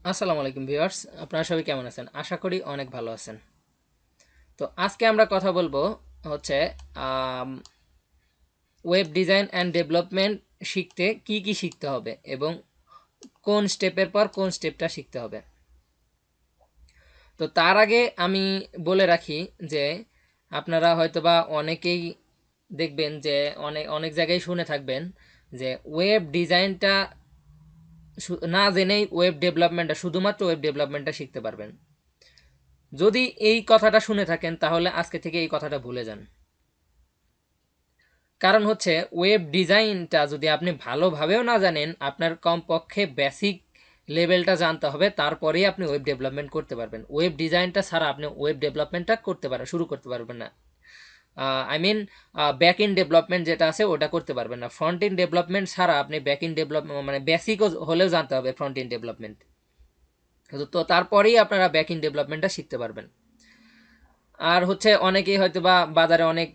আসসালামু আলাইকুম ভিউয়ার্স, আপনারা সবাই কেমন আছেন? আশা করি অনেক ভালো আছেন। তো আজকে আমরা কথা বলবো হচ্ছে ওয়েব ডিজাইন অ্যান্ড ডেভেলপমেন্ট শিখতে কি কি শিখতে হবে এবং কোন স্টেপের পর কোন স্টেপটা শিখতে হবে। তো তার আগে আমি বলে রাখি যে আপনারা হয়তোবা অনেকেই দেখবেন যে অনেক অনেক জায়গায় শুনে থাকবেন যে ওয়েব ডিজাইনটা না জেনেই ওয়েব ডেভেলপমেন্টটা শুধুমাত্র ওয়েব ডেভেলপমেন্টটা শিখতে পারবেন। যদি এই কথাটা শুনে থাকেন তাহলে আজকে থেকে এই কথাটা ভুলে যান। কারণ হচ্ছে ওয়েব ডিজাইনটা যদি আপনি ভালোভাবেও না জানেন, আপনার কমপক্ষে বেসিক লেভেলটা জানতে হবে, তারপরেই আপনি ওয়েব ডেভেলপমেন্ট করতে পারবেন। ওয়েব ডিজাইনটা ছাড়া আপনি ওয়েব ডেভেলপমেন্টটা করতে পারেন শুরু করতে পারবেন না। I mean backend development যেটা আছে ওটা করতে পারবেন না। ফ্রন্ট ইন ডেভেলপমেন্ট ছাড়া আপনি ব্যাক ইন ডেভেলপমেন্ট মানে বেসিকও হলেও জানতে হবে ফ্রন্ট ইন ডেভেলপমেন্ট। তো তারপরেই আপনারা ব্যাক ইন ডেভেলপমেন্টটা শিখতে পারবেন। আর হচ্ছে অনেকেই হয়তো বা বাজারে অনেক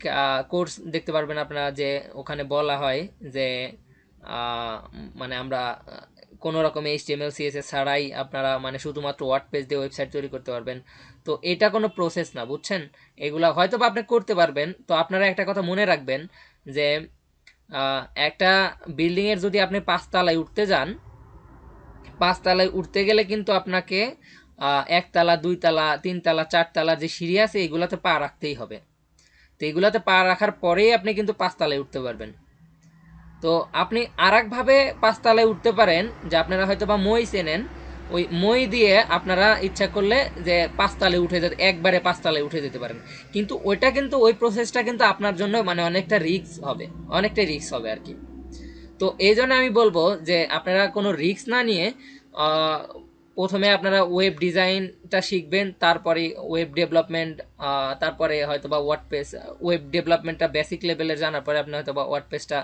কোর্স দেখতে পারবেন আপনারা, যে ওখানে বলা হয় যে মানে আমরা কোনো রকম এইচটিএমএল সিএসএস ছাড়াই আপনারা মানে শুধুমাত্র ওয়ার্ড পেজ দিয়ে ওয়েবসাইট তৈরি করতে পারবেন। তো এটা কোনো প্রসেস না, বুঝছেন? এগুলা হয়তো বা আপনি করতে পারবেন। তো আপনারা একটা কথা মনে রাখবেন যে একটা বিল্ডিংয়ের যদি আপনি 5 তলায় উঠতে যান, 5 তলায় উঠতে গেলে কিন্তু আপনাকে 1 তলা, 2 তলা, 3 তলা, 4 তলার যে সিঁড়ি আছে এগুলাতে পা রাখতেই হবে। তো এগুলাতে পা রাখার পরেই আপনি কিন্তু 5 তলায় উঠতে পারবেন। তো আপনি আর একভাবে 5 তলায় উঠতে পারেন, যে আপনারা হয়তো বা মই চেনেন, ওই মই দিয়ে আপনারা ইচ্ছা করলে যে 5 তলায় উঠে যেতে, একবারে 5 তলায় উঠে যেতে পারেন। কিন্তু ওইটা কিন্তু ওই প্রসেসটা কিন্তু আপনার জন্য মানে অনেকটা রিস্ক হবে, অনেকটাই রিস্ক হবে আর কি। তো এই জন্য আমি বলবো যে আপনারা কোনো রিস্ক না নিয়ে আহ, প্রথমে আপনারা ওয়েব ডিজাইনটা শিখবেন, তারপরে ওয়েব ডেভেলপমেন্ট, তারপরে হয়তো বা ওয়ার্ডপ্রেস। ওয়েব ডেভেলপমেন্টটা বেসিক লেভেলের জানার পরে আপনি হয়তো বা ওয়ার্ডপ্রেসটা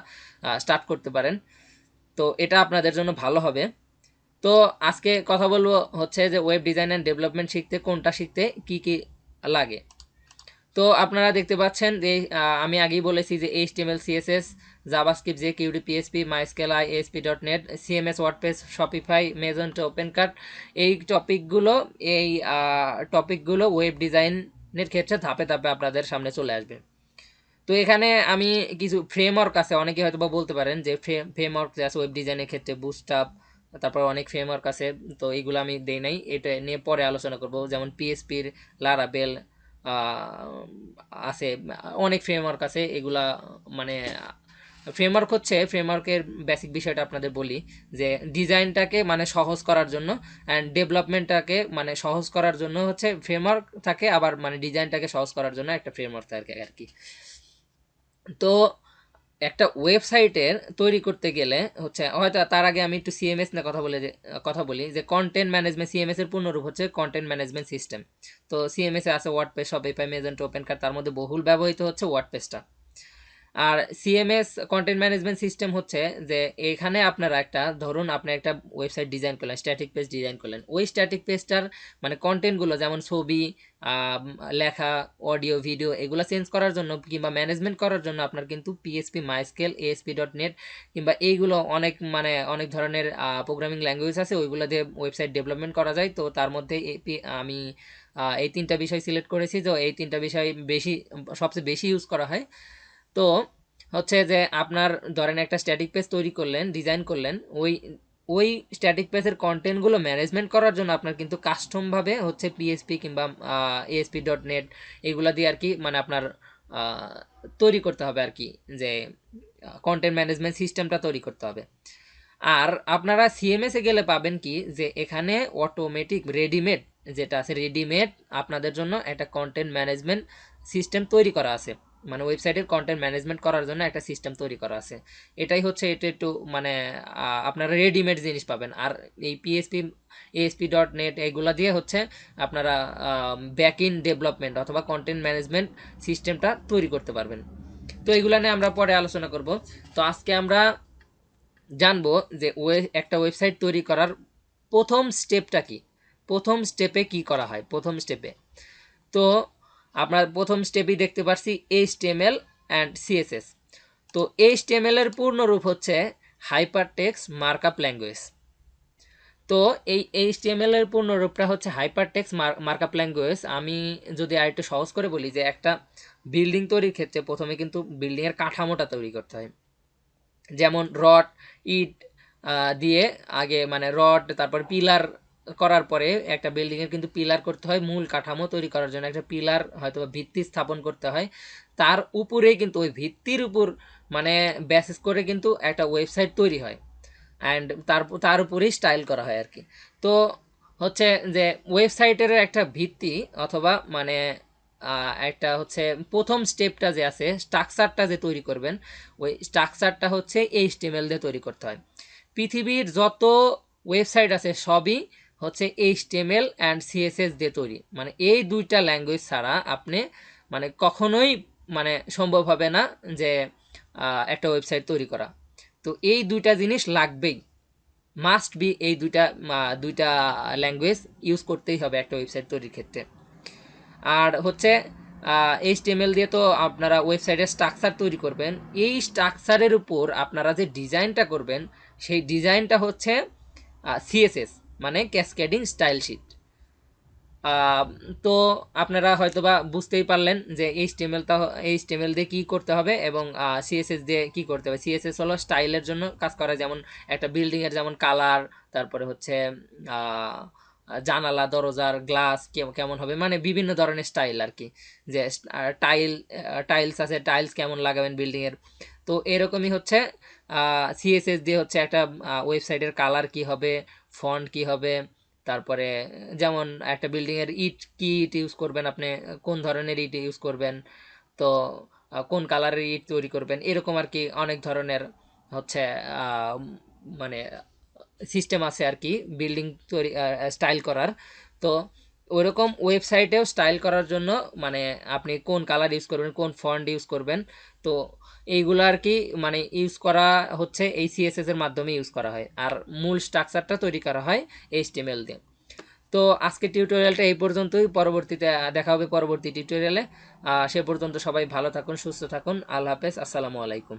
স্টার্ট করতে পারেন। তো এটা আপনাদের জন্য ভালো হবে। তো আজকে কথা বলবো হচ্ছে যে ওয়েব ডিজাইন অ্যান্ড ডেভেলপমেন্ট শিখতে কোনটা শিখতে কি কি লাগে। তো আপনারা দেখতে পাচ্ছেন যে আমি আগেই বলেছি যে HTML CSS, JavaScript, jQuery, PHP, MySQL, ASP.NET, CMS, WordPress, Shopify, Magento, OpenCart, এই টপিকগুলো এই টপিকগুলো ওয়েব ডিজাইনের ক্ষেত্রে ধাপে ধাপে আপনাদের সামনে চলে আসবে। তো এখানে আমি কিছু ফ্রেমওয়ার্ক আছে, অনেকে হয়তো বা বলতে পারেন যে ফ্রেমওয়ার্ক আছে ওয়েব ডিজাইনের ক্ষেত্রে, বুস্টআপ, তারপর অনেক ফ্রেমওয়ার্ক আছে। তো এইগুলো আমি দেই নাই, এটা নিয়ে পরে আলোচনা করব। যেমন পিএসপির লারাবেল আছে, অনেক ফ্রেমওয়ার্ক আছে এগুলা। মানে ফ্রেমওয়ার্ক হচ্ছে, ফ্রেমওয়ার্কের বেসিক বিষয়টা আপনাদের বলি, যে ডিজাইনটাকে মানে সহজ করার জন্য অ্যান্ড ডেভেলপমেন্টটাকে মানে সহজ করার জন্য হচ্ছে ফ্রেমওয়ার্ক থাকে, আবার মানে ডিজাইনটাকে সহজ করার জন্য একটা ফ্রেমওয়ার্ক থাকে আর কি। তো একটা ওয়েবসাইটের তৈরি করতে গেলে হচ্ছে, হয়তো তার আগে আমি একটু সিএমএস নিয়ে কথা বলি যে কন্টেন্ট ম্যানেজমেন্ট, সিএমএস এর পূর্ণরূপ হচ্ছে কন্টেন্ট ম্যানেজমেন্ট সিস্টেম। তো সিএমএস এ আছে ওয়ার্ডপ্রেস, শপিফাই, মেজেন্টো, ওপেনকার্ট, তার মধ্যে বহুল ব্যবহৃত হচ্ছে ওয়ার্ডপ্রেসটা। আর সিএমএস কন্টেন্ট ম্যানেজমেন্ট সিস্টেম হচ্ছে যে এখানে আপনারা একটা, ধরুন আপনি একটা ওয়েবসাইট ডিজাইন করলেন, স্ট্যাটিক পেজ ডিজাইন করলেন, ওই স্ট্যাটিক পেজটার মানে কন্টেন্টগুলো যেমন ছবি, লেখা, অডিও, ভিডিও এগুলো চেঞ্জ করার জন্য কিংবা ম্যানেজমেন্ট করার জন্য আপনার কিন্তু পিএসপি, মাইস্কেল, ASP.NET কিংবা এইগুলো অনেক মানে অনেক ধরনের প্রোগ্রামিং ল্যাঙ্গুয়েজ আছে, ওইগুলো দিয়ে ওয়েবসাইট ডেভেলপমেন্ট করা যায়। তো তার মধ্যে আমি এই 3টা বিষয় সিলেক্ট করেছি, তো এই 3টা বিষয় সবচেয়ে বেশি ইউজ করা হয়। তো হচ্ছে যে আপনার ধরেন একটা স্ট্যাটিক পেজ তৈরি করলেন, ডিজাইন করলেন, ওই ওই স্ট্যাটিক পেজের কন্টেন্টগুলো ম্যানেজমেন্ট করার জন্য আপনার কিন্তু কাস্টমভাবে হচ্ছে পিএসপি কিংবা ASP.NET এগুলা দিয়ে আর কি মানে আপনার আহ, তৈরি করতে হবে আর কি, যে কন্টেন্ট ম্যানেজমেন্ট সিস্টেমটা তৈরি করতে হবে। আর আপনারা সিএমএস এ গেলে পাবেন কি, যে এখানে অটোমেটিক রেডিমেড যেটা আছে, রেডিমেড আপনাদের জন্য একটা কন্টেন্ট ম্যানেজমেন্ট সিস্টেম তৈরি করা আছে। মানে ওয়েবসাইটের কন্টেন্ট ম্যানেজমেন্ট করার জন্য একটা সিস্টেম তৈরি করা আছে। এটাই হচ্ছে, এটা একটু মানে আপনারা রেডিমেড জিনিস পাবেন। আর এই পিএসপি, ASP.NET এগুলা দিয়ে হচ্ছে আপনারা ব্যাক ইন ডেভেলপমেন্ট অথবা কন্টেন্ট ম্যানেজমেন্ট সিস্টেমটা তৈরি করতে পারবেন। তো এগুলা নিয়ে আমরা পরে আলোচনা করব। তো আজকে আমরা জানবো যে একটা ওয়েবসাইট তৈরি করার প্রথম স্টেপটা কি, প্রথম স্টেপে কি করা হয়। প্রথম স্টেপে তো আপনার প্রথম স্টেপই দেখতে পাচ্ছি HTML অ্যান্ড CSS। তো HTML এর পূর্ণ রূপ হচ্ছে হাইপার টেক্সট মার্কআপ ল্যাঙ্গুয়েজ। তো এই এইচটিএমএল এর পূর্ণরূপটা হচ্ছে হাইপারটেক্সট মার্কআপ ল্যাঙ্গুয়েজ। আমি যদি আরেকটু সহজ করে বলি যে একটা বিল্ডিং তৈরির ক্ষেত্রে প্রথমে কিন্তু বিল্ডিং এর কাঠামোটা তৈরি করতে হয়। যেমন রড, ইট দিয়ে আগে মানে রড, তারপর পিলার করার পরে একটা বিল্ডিং এর কিন্তু পিলার করতে হয়, মূল কাঠামো তৈরি করার জন্য একটা পিলার হয়তো ভিত্তি স্থাপন করতে হয়। তার উপরেই কিন্তু ওই ভিত্তির উপর মানে বেসিস করে কিন্তু একটা ওয়েবসাইট তৈরি হয়, অ্যান্ড তার উপরেই স্টাইল করা হয় আর কি। তো হচ্ছে যে ওয়েবসাইটের একটা ভিত্তি অথবা মানে একটা হচ্ছে প্রথম স্টেপটা যে আছে, স্ট্রাকচারটা যে তৈরি করবেন, ওই স্ট্রাকচারটা হচ্ছে এইচটিএমএল দিয়ে তৈরি করতে হয়। পৃথিবীর যত ওয়েবসাইট আছে সবই হচ্ছে এইচটিএমএল অ্যান্ড সিএসএস দিয়ে তৈরি। মানে এই দুইটা ল্যাঙ্গুয়েজ ছাড়া আপনি মানে কখনোই মানে সম্ভব হবে না যে একটা ওয়েবসাইট তৈরি করা। তো এই দুইটা জিনিস লাগবেই, মাস্ট বি। এই দুইটা ল্যাঙ্গুয়েজ ইউজ করতেই হবে একটা ওয়েবসাইট তৈরির ক্ষেত্রে। আর হচ্ছে এইচটিএমএল দিয়ে তো আপনারা ওয়েবসাইটের স্ট্রাকচার তৈরি করবেন, এই স্ট্রাকচারের উপর আপনারা যে ডিজাইনটা করবেন সেই ডিজাইনটা হচ্ছে সিএসএস মানে ক্যাসকেডিং স্টাইল শিট। তো আপনারা হয়তোবা বুঝতেই পারলেন যে এইচটিএমএল দিয়ে কী করতে হবে এবং সিএসএস দিয়ে কী করতে হবে। সিএসএস হলো স্টাইলের জন্য কাজ করে, যেমন একটা বিল্ডিংয়ের যেমন কালার, তারপরে হচ্ছে জানালা দরজার গ্লাস কেমন হবে, মানে বিভিন্ন ধরনের স্টাইল আর কি। যে টাইলস আছে, টাইলস কেমন লাগাবেন বিল্ডিংয়ের। তো এরকমই হচ্ছে সিএসএস দিয়ে হচ্ছে একটা ওয়েবসাইটের কালার কি হবে, ফন্ট কি হবে, তারপরে যেমন একটা বিল্ডিংয়ের ইট কি ইট ইউজ করবেন আপনি, কোন ধরনের ইট ইউজ করবেন, তো কোন কালারের ইট তৈরি করবেন, এরকম আর কি অনেক ধরনের হচ্ছে মানে সিস্টেম আছে আর কি বিল্ডিং তৈরি স্টাইল করার। তো ওইরকম ওয়েবসাইটেও স্টাইল করার জন্য মানে আপনি কোন কালার ইউজ করবেন, কোন ফন্ট ইউজ করবেন, তো এইগুলো আর কি মানে ইউজ করা হচ্ছে এই সিএসএস এর মাধ্যমে ইউজ করা হয়, আর মূল স্ট্রাকচারটা তৈরি করা হয় এইচটিএমএল দিয়ে। তো আজকে টিউটোরিয়ালটা এই পর্যন্তই, পরবর্তীতে দেখা হবে পরবর্তী টিউটোরিয়ালে। সে পর্যন্ত সবাই ভালো থাকুন, সুস্থ থাকুন, আল্লাহ হাফেজ, আসসালামু আলাইকুম।